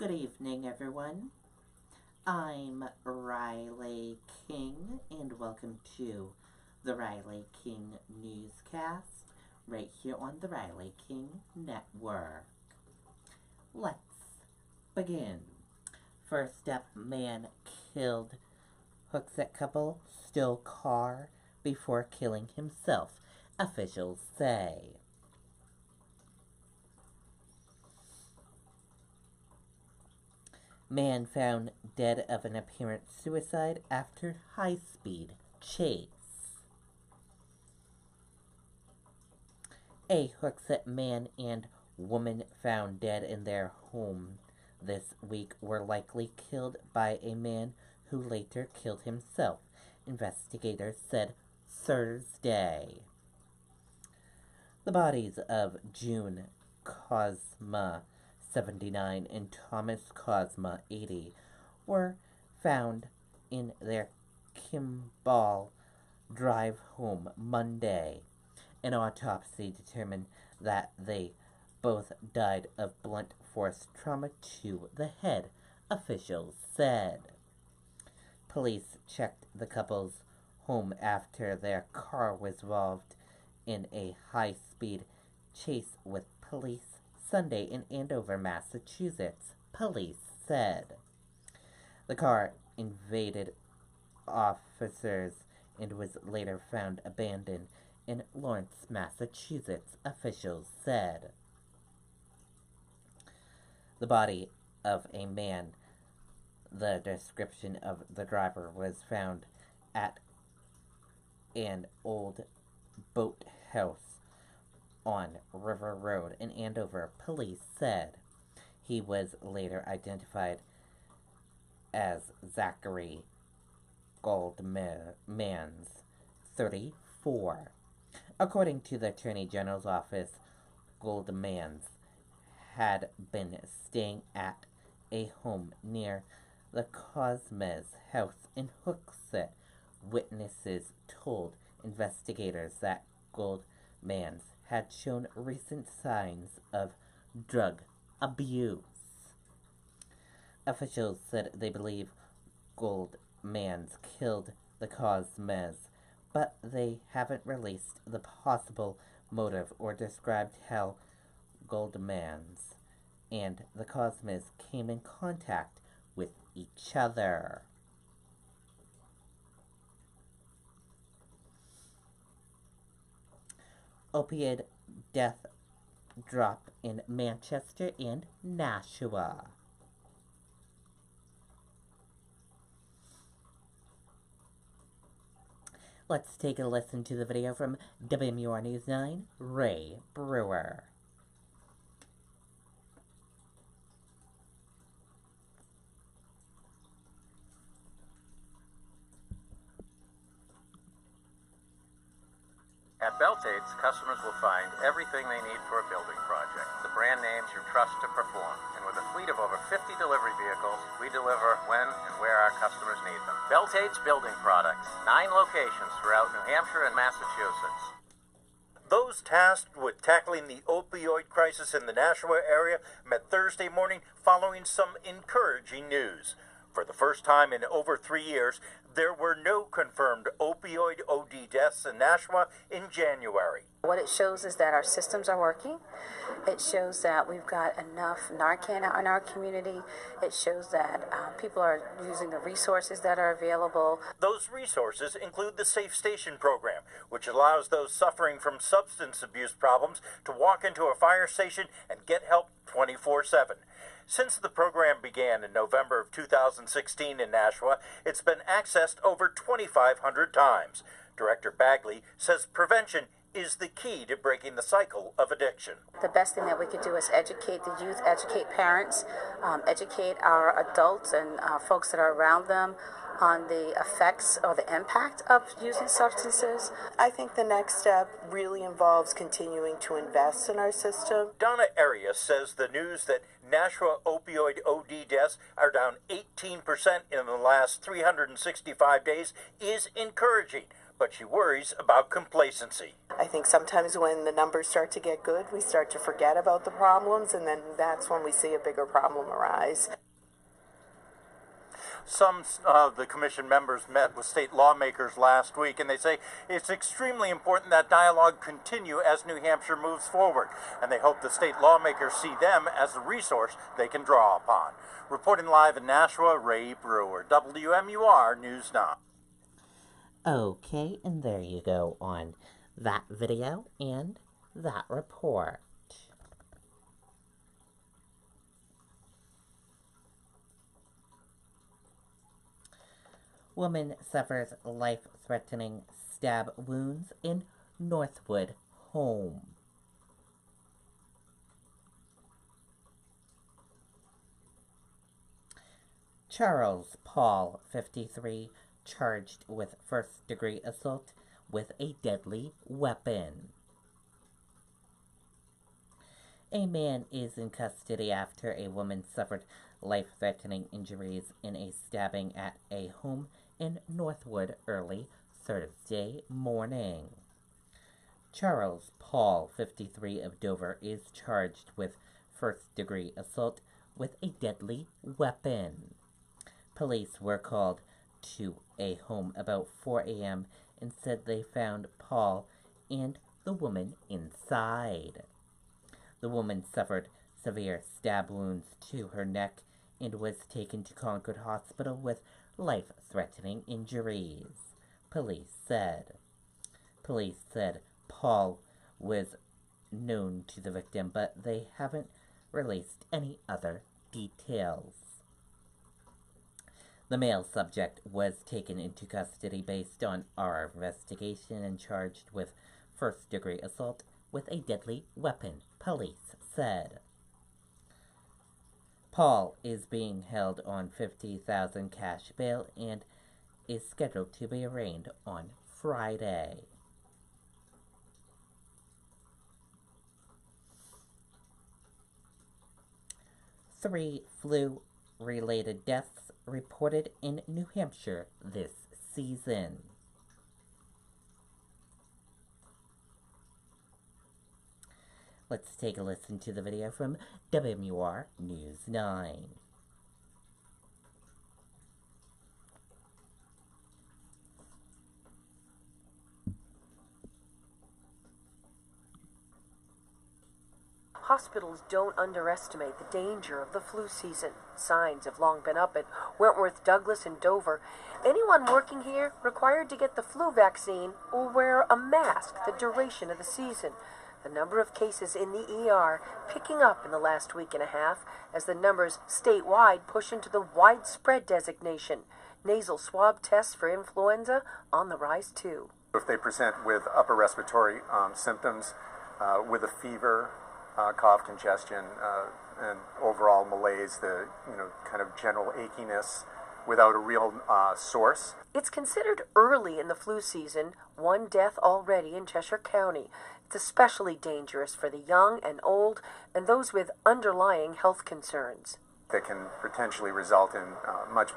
Good evening, everyone. I'm Riley King, and welcome to the Riley King Newscast, right here on the Riley King Network. Let's begin. First up, man killed Hooksett couple, stole car before killing himself, officials say. Man found dead of an apparent suicide after high-speed chase. A Hooksett man and woman found dead in their home this week were likely killed by a man who later killed himself, investigators said Thursday. The bodies of June Cosma, 79, and Thomas Cosma, 80, were found in their Kimball drive home Monday. An autopsy determined that they both died of blunt force trauma to the head, officials said. Police checked the couple's home after their car was involved in a high-speed chase with police Sunday in Andover, Massachusetts, police said. The car evaded officers and was later found abandoned in Lawrence, Massachusetts, officials said. The body of a man, the description of the driver, was found at an old boathouse on River Road in Andover, police said. He was later identified as Zachary Goldmans, 34. According to the Attorney General's office, Goldmans had been staying at a home near the Cosmes house in Hooksett. Witnesses told investigators that Goldmans had shown recent signs of drug abuse. Officials said they believe Goldmans killed the Cosmes, but they haven't released the possible motive or described how Goldmans and the Cosmes came in contact with each other. Opioid death drop in Manchester and Nashua. Let's take a listen to the video from WMUR News 9, Ray Brewer. At Beltates, customers will find everything they need for a building project. The brand names you trust to perform. And with a fleet of over 50 delivery vehicles, we deliver when and where our customers need them. Beltates Building Products. 9 locations throughout New Hampshire and Massachusetts. Those tasked with tackling the opioid crisis in the Nashua area met Thursday morning following some encouraging news. For the first time in over 3 years, there were no confirmed opioid OD deaths in Nashua in January. What it shows is that our systems are working. It shows that we've got enough Narcan out in our community. It shows that people are using the resources that are available. Those resources include the Safe Station program, which allows those suffering from substance abuse problems to walk into a fire station and get help 24/7. Since the program began in November of 2016 in Nashua, it's been accessed over 2,500 times. Director Bagley says prevention is the key to breaking the cycle of addiction. The best thing that we could do is educate the youth, educate parents, educate our adults and folks that are around them on the effects or the impact of using substances. I think the next step really involves continuing to invest in our system. Donna Arias says the news that Nashua opioid OD deaths are down 18% in the last 365 days is encouraging, but she worries about complacency. I think sometimes when the numbers start to get good, we start to forget about the problems, and then that's when we see a bigger problem arise. Some of the commission members met with state lawmakers last week, and they say it's extremely important that dialogue continue as New Hampshire moves forward, and they hope the state lawmakers see them as a resource they can draw upon. Reporting live in Nashua, Ray Brewer, WMUR News 9. Okay, and there you go on that video and that report. Woman suffers life-threatening stab wounds in Northwood home. Charles Paul, 53, charged with first-degree assault with a deadly weapon. A man is in custody after a woman suffered life-threatening injuries in a stabbing at a home in Northwood early Thursday morning. Charles Paul, 53, of Dover, is charged with first-degree assault with a deadly weapon. Police were called to a home about 4 a.m. and said they found Paul and the woman inside. The woman suffered severe stab wounds to her neck and was taken to Concord Hospital with life-threatening injuries, police said. Police said Paul was known to the victim, but they haven't released any other details. The male subject was taken into custody based on our investigation and charged with first-degree assault with a deadly weapon, police said. Paul is being held on $50,000 cash bail and is scheduled to be arraigned on Friday. Three flu-related deaths reported in New Hampshire this season. Let's take a listen to the video from WMUR News 9. Hospitals don't underestimate the danger of the flu season. Signs have long been up at Wentworth, Douglas, and Dover. Anyone working here required to get the flu vaccine will wear a mask the duration of the season. The number of cases in the ER picking up in the last week and a half as the numbers statewide push into the widespread designation. Nasal swab tests for influenza on the rise too. If they present with upper respiratory symptoms, with a fever, cough, congestion, and overall malaise, the kind of general achiness without a real source. It's considered early in the flu season, one death already in Cheshire County. It's especially dangerous for the young and old and those with underlying health concerns. That can potentially result in much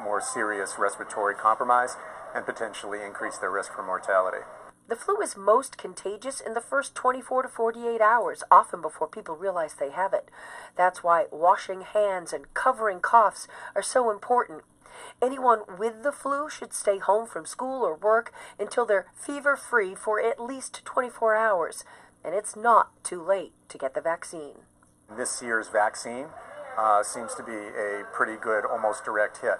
more serious respiratory compromise and potentially increase their risk for mortality. The flu is most contagious in the first 24 to 48 hours, often before people realize they have it. That's why washing hands and covering coughs are so important. Anyone with the flu should stay home from school or work until they're fever-free for at least 24 hours. And it's not too late to get the vaccine. This year's vaccine seems to be a pretty good, almost direct hit,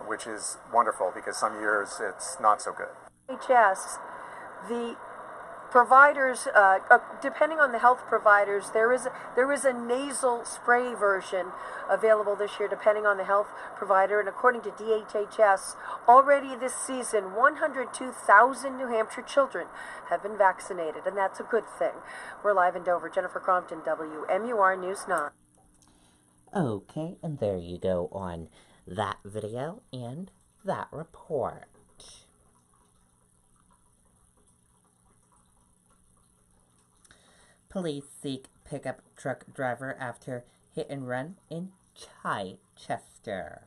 which is wonderful because some years it's not so good. NHS, the providers, depending on the health providers, there is a nasal spray version available this year, depending on the health provider. And according to DHHS, already this season, 102,000 New Hampshire children have been vaccinated, and that's a good thing. We're live in Dover. Jennifer Crompton, WMUR News 9. Okay, and there you go on that video and that report. Police seek pickup truck driver after hit and run in Chichester.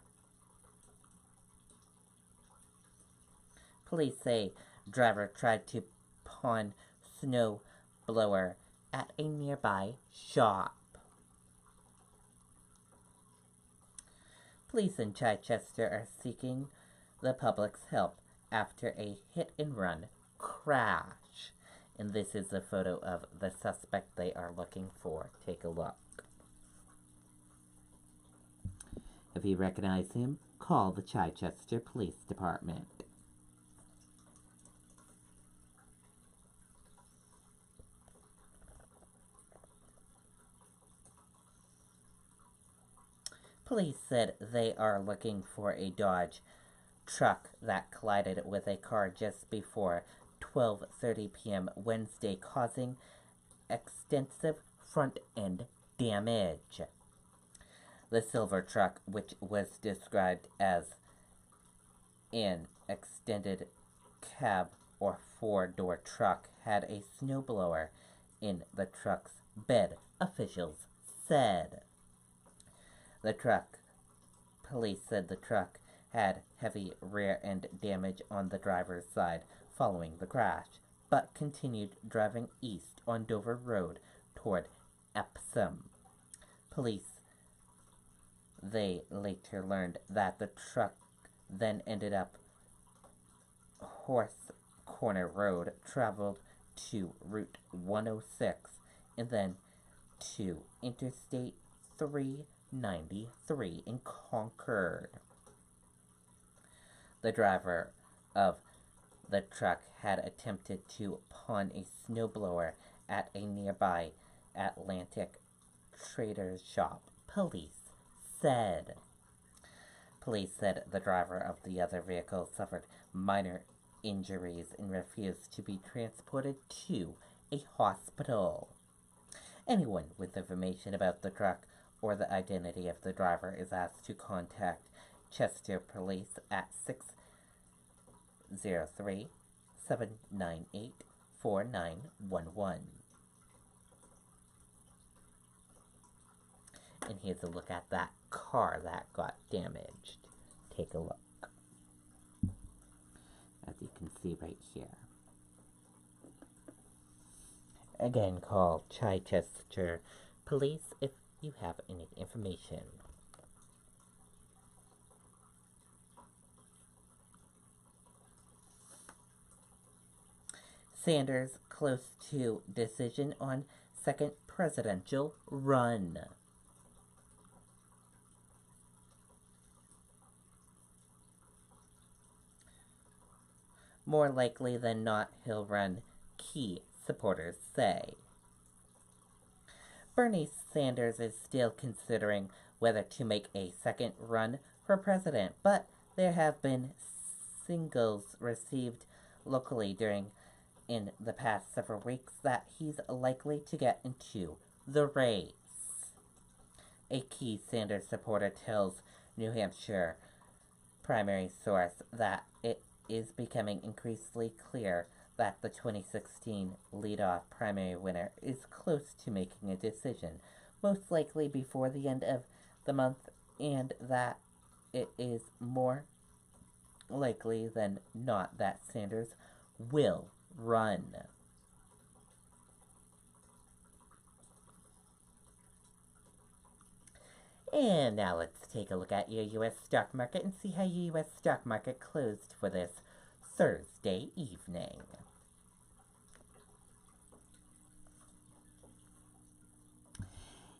Police say driver tried to pawn snow blower at a nearby shop. Police in Chichester are seeking the public's help after a hit-and-run crash. And this is a photo of the suspect they are looking for. Take a look. If you recognize him, call the Chichester Police Department. Police said they are looking for a Dodge truck that collided with a car just before 12:30 p.m. Wednesday, causing extensive front-end damage. The silver truck, which was described as an extended cab or four-door truck, had a snowblower in the truck's bed, officials said. Police said the truck had heavy rear-end damage on the driver's side following the crash, but continued driving east on Dover Road toward Epsom. They later learned that the truck then ended up Horse Corner Road, traveled to Route 106, and then to Interstate 393 in Concord. The driver of the truck had attempted to pawn a snowblower at a nearby Atlantic Traders shop, police said. Police said the driver of the other vehicle suffered minor injuries and refused to be transported to a hospital. Anyone with information about the truck or the identity of the driver is asked to contact Chester Police at 603-798-4911. And here's a look at that car that got damaged. Take a look. As you can see right here. Again, call Chichester Police if you have any information. Sanders close to decision on second presidential run. More likely than not, he'll run, key supporters say. Bernie Sanders is still considering whether to make a second run for president, but there have been signals received locally in the past several weeks that he's likely to get into the race. A key Sanders supporter tells New Hampshire primary source that it is becoming increasingly clear that the 2016 leadoff primary winner is close to making a decision, most likely before the end of the month, and that it is more likely than not that Sanders will run. And now let's take a look at your U.S. stock market and see how your U.S. stock market closed for this Thursday evening.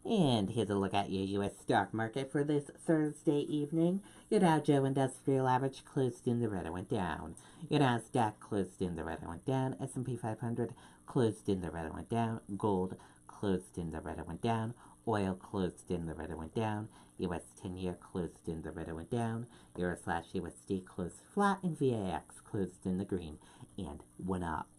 And here's a look at your U.S. stock market for this Thursday evening. Your Dow Jones Industrial Average closed in the red and went down. Your Nasdaq closed in the red and went down. S&P 500 closed in the red and went down. Gold closed in the red and went down. Oil closed in the red and went down. US 10-year closed in the red and went down. Euro/USD closed flat. And VAX closed in the green and went up.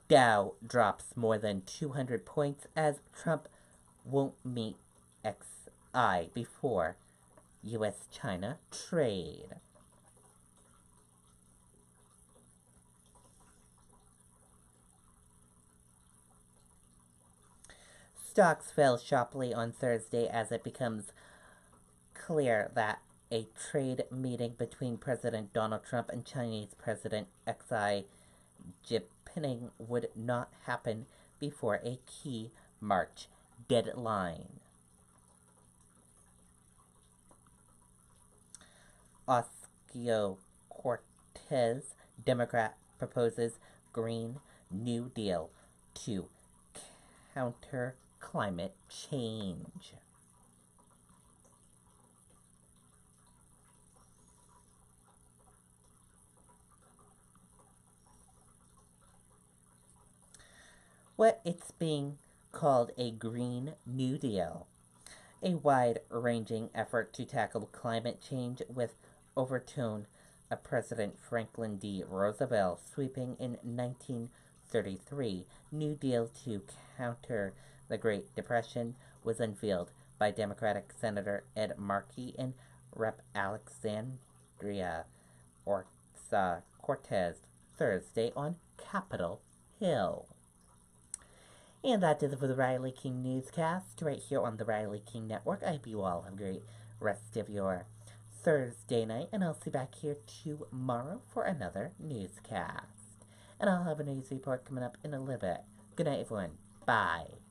Dow drops more than 200 points as Trump won't meet XI before U.S.-China trade. Stocks fell sharply on Thursday as it becomes clear that a trade meeting between President Donald Trump and Chinese President Xi Jinping would not happen before a key March deadline. Ocasio-Cortez, Democrat, proposes Green New Deal to counter climate change. What it's being called a Green New Deal, a wide-ranging effort to tackle climate change with overtone of President Franklin D. Roosevelt sweeping in 1933. New Deal to counter the Great Depression was unveiled by Democratic Senator Ed Markey and Rep. Alexandria Ocasio-Cortez Thursday on Capitol Hill. And that does it for the Riley King Newscast, right here on the Riley King Network. I hope you all have a great rest of your Thursday night, and I'll see you back here tomorrow for another newscast. And I'll have a news report coming up in a little bit. Good night, everyone. Bye.